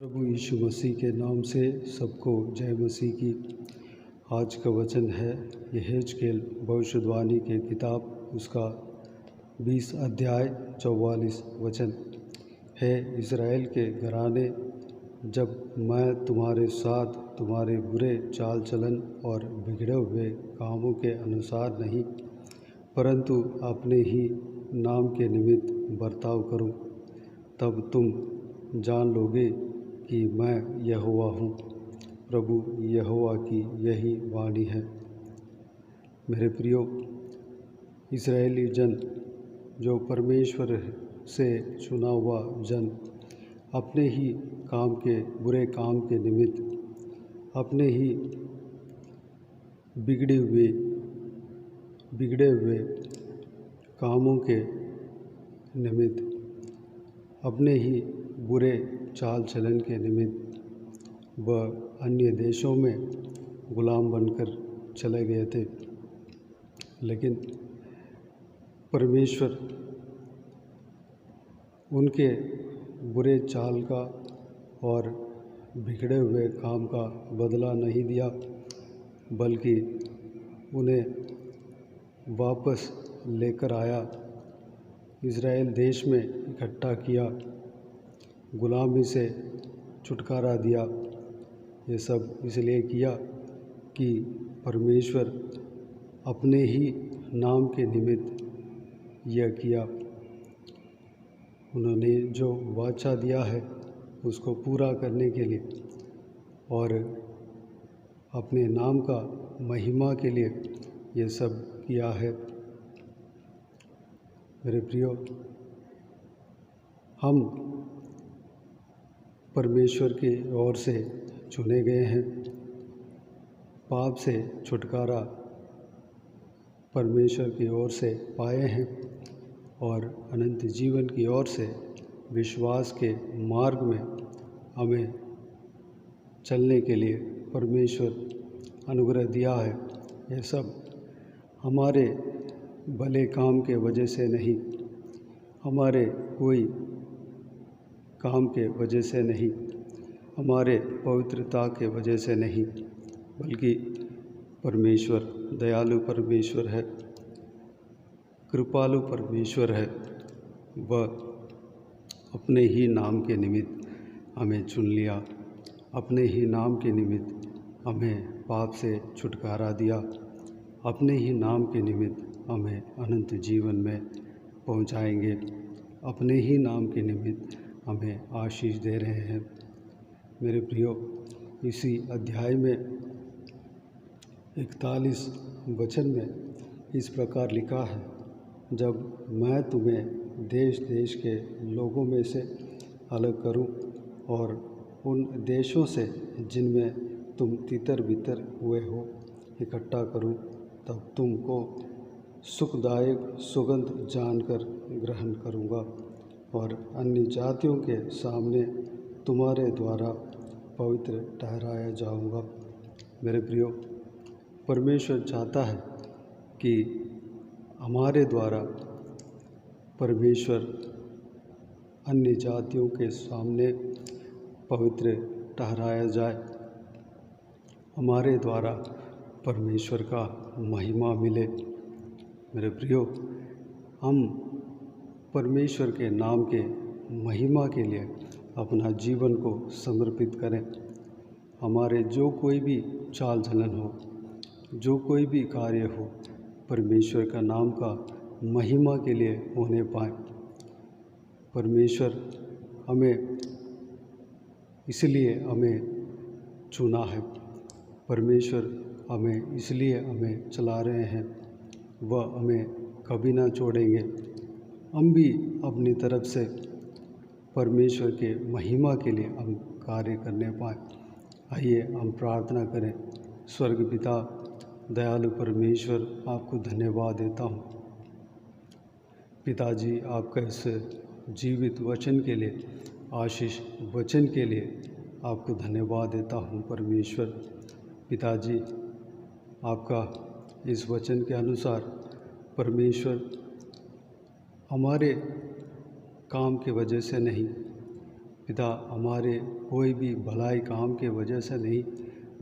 प्रभु यीशु मसीह के नाम से सबको जय मसीह की। आज का वचन है यहेजकेल भविष्यवाणी के किताब उसका 20 अध्याय 44 वचन है। इज़राइल के घराने, जब मैं तुम्हारे साथ तुम्हारे बुरे चाल चलन और बिगड़े हुए कामों के अनुसार नहीं, परंतु अपने ही नाम के निमित्त बर्ताव करूं, तब तुम जान लोगे कि मैं यहोवा हूँ। प्रभु यहोवा की यही वाणी है। मेरे प्रियो, इस्राएली जन, जो परमेश्वर से चुना हुआ जन, अपने ही बुरे काम के निमित्त, अपने ही बिगड़े हुए कामों के निमित्त, अपने ही बुरे चाल चलन के निमित्त वह अन्य देशों में गुलाम बनकर चले गए थे। लेकिन परमेश्वर उनके बुरे चाल का और बिगड़े हुए काम का बदला नहीं दिया, बल्कि उन्हें वापस लेकर आया, इज़राइल देश में इकट्ठा किया, गुलामी से छुटकारा दिया। ये सब इसलिए किया कि परमेश्वर अपने ही नाम के निमित्त यह किया। उन्होंने जो वाचा दिया है उसको पूरा करने के लिए और अपने नाम का महिमा के लिए ये सब किया है। मेरे प्रियो, हम परमेश्वर की ओर से चुने गए हैं। पाप से छुटकारा परमेश्वर की ओर से पाए हैं और अनंत जीवन की ओर से विश्वास के मार्ग में हमें चलने के लिए परमेश्वर अनुग्रह दिया है। यह सब हमारे भले काम के वजह से नहीं, हमारे कोई काम के वजह से नहीं, हमारे पवित्रता के वजह से नहीं, बल्कि परमेश्वर दयालु परमेश्वर है, कृपालु परमेश्वर है। वह अपने ही नाम के निमित्त हमें चुन लिया, अपने ही नाम के निमित्त हमें पाप से छुटकारा दिया, अपने ही नाम के निमित्त हमें अनंत जीवन में पहुंचाएंगे, अपने ही नाम के निमित्त हमें आशीष दे रहे हैं। मेरे प्रियो, इसी अध्याय में 41 वचन में इस प्रकार लिखा है, जब मैं तुम्हें देश देश के लोगों में से अलग करूं और उन देशों से जिनमें तुम तितर बितर हुए हो इकट्ठा करूं, तब तुमको सुखदायक सुगंध जानकर ग्रहण करूंगा और अन्य जातियों के सामने तुम्हारे द्वारा पवित्र ठहराया जाऊंगा। मेरे प्रियो, परमेश्वर चाहता है कि हमारे द्वारा परमेश्वर अन्य जातियों के सामने पवित्र ठहराया जाए, हमारे द्वारा परमेश्वर का महिमा मिले। मेरे प्रियो, हम परमेश्वर के नाम के महिमा के लिए अपना जीवन को समर्पित करें। हमारे जो कोई भी चाल चलन हो, जो कोई भी कार्य हो, परमेश्वर का नाम का महिमा के लिए होने पाए। परमेश्वर हमें इसलिए हमें चुना है, परमेश्वर हमें इसलिए हमें चला रहे हैं, वह हमें कभी ना छोड़ेंगे। हम भी अपनी तरफ से परमेश्वर के महिमा के लिए हम कार्य करने पाए। आइए हम प्रार्थना करें। स्वर्ग पिता, दयालु परमेश्वर, आपको धन्यवाद देता हूँ। पिताजी, आपका इस जीवित वचन के लिए, आशीष वचन के लिए आपको धन्यवाद देता हूँ। परमेश्वर पिताजी, आपका इस वचन के अनुसार परमेश्वर हमारे काम के वजह से नहीं, पिता, हमारे कोई भी भलाई काम के वजह से नहीं,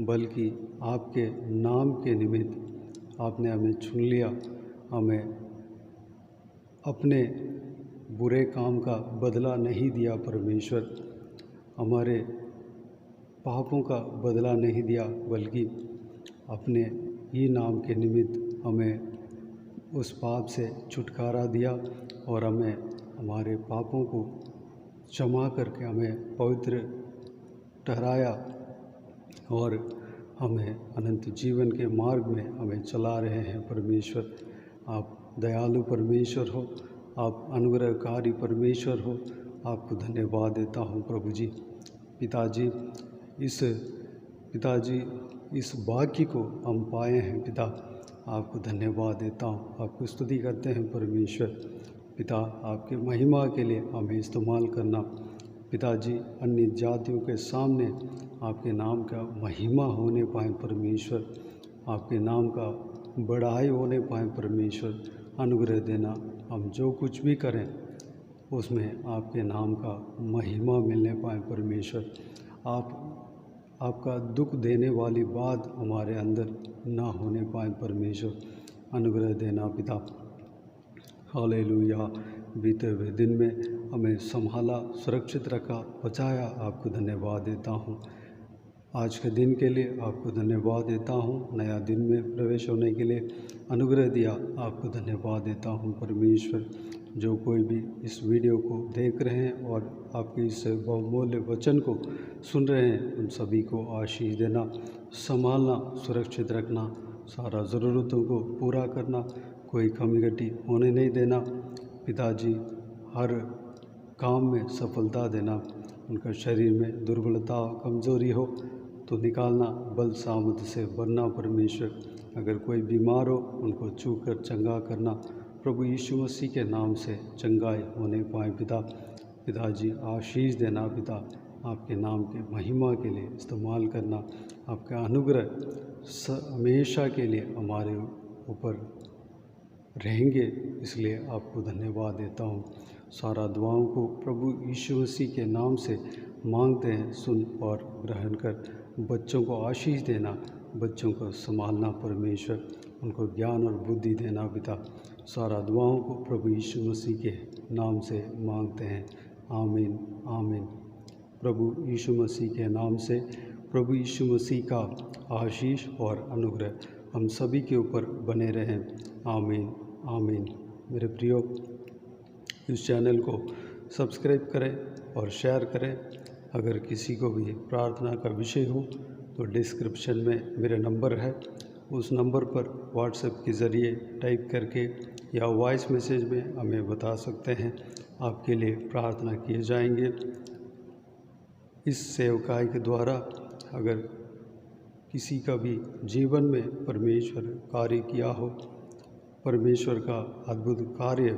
बल्कि आपके नाम के निमित्त आपने हमें चुन लिया, हमें अपने बुरे काम का बदला नहीं दिया परमेश्वर, हमारे पापों का बदला नहीं दिया, बल्कि अपने ही नाम के निमित्त हमें उस पाप से छुटकारा दिया और हमें हमारे पापों को क्षमा करके हमें पवित्र ठहराया और हमें अनंत जीवन के मार्ग में हमें चला रहे हैं। परमेश्वर, आप दयालु परमेश्वर हो, आप अनुग्रहकारी परमेश्वर हो, आपको धन्यवाद देता हूँ प्रभु जी। पिताजी, इस वाक्य को हम पाए हैं पिता, आपको धन्यवाद देता हूँ, आपको स्तुति करते हैं परमेश्वर। पिता, आपके महिमा के लिए हमें इस्तेमाल करना पिताजी, अन्य जातियों के सामने आपके नाम का महिमा होने पाए परमेश्वर, आपके नाम का बढ़ाई होने पाए परमेश्वर, अनुग्रह देना। हम जो कुछ भी करें उसमें आपके नाम का महिमा मिलने पाए परमेश्वर। आपका दुख देने वाली बात हमारे अंदर ना होने पाए परमेश्वर, अनुग्रह देना पिता। हालेलुया। बीते हुए दिन में हमें संभाला, सुरक्षित रखा, बचाया, आपको धन्यवाद देता हूँ। आज के दिन के लिए आपको धन्यवाद देता हूँ। नया दिन में प्रवेश होने के लिए अनुग्रह दिया, आपको धन्यवाद देता हूँ परमेश्वर। जो कोई भी इस वीडियो को देख रहे हैं और आपके इस बहुमूल्य वचन को सुन रहे हैं, उन सभी को आशीष देना, संभालना, सुरक्षित रखना, सारा ज़रूरतों को पूरा करना, कोई कमी घटी होने नहीं देना पिताजी। हर काम में सफलता देना, उनका शरीर में दुर्बलता, कमज़ोरी हो तो निकालना, बल सामर्थ्य से भरना परमेश्वर। अगर कोई बीमार हो उनको छू कर चंगा करना, प्रभु यीशु मसीह के नाम से चंगाई होने पाए पिताजी। आशीष देना पिता, आपके नाम के महिमा के लिए इस्तेमाल करना, आपका अनुग्रह हमेशा के लिए हमारे ऊपर रहेंगे, इसलिए आपको धन्यवाद देता हूँ। सारा दुआओं को प्रभु यीशु मसीह के नाम से मांगते हैं, सुन और ग्रहण कर। बच्चों को आशीष देना, बच्चों को संभालना परमेश्वर, उनको ज्ञान और बुद्धि देना पिता। सारा दुआओं को प्रभु यीशु मसीह के नाम से मांगते हैं, आमीन आमीन। प्रभु यीशु मसीह के नाम से प्रभु यीशु मसीह का आशीष और अनुग्रह हम सभी के ऊपर बने रहें, आमीन आमीन। मेरे प्रियो, इस चैनल को सब्सक्राइब करें और शेयर करें। अगर किसी को भी प्रार्थना का विषय हो तो डिस्क्रिप्शन में मेरा नंबर है, उस नंबर पर व्हाट्सएप के ज़रिए टाइप करके या वॉइस मैसेज में हमें बता सकते हैं, आपके लिए प्रार्थना किए जाएंगे। इस सेवकाई के द्वारा अगर किसी का भी जीवन में परमेश्वर कार्य किया हो, परमेश्वर का अद्भुत कार्य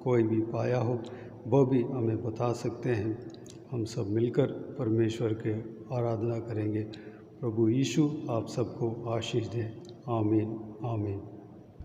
कोई भी पाया हो, वह भी हमें बता सकते हैं। हम सब मिलकर परमेश्वर के आराधना करेंगे। प्रभु यीशु आप सबको आशीष दें, आमीन आमीन।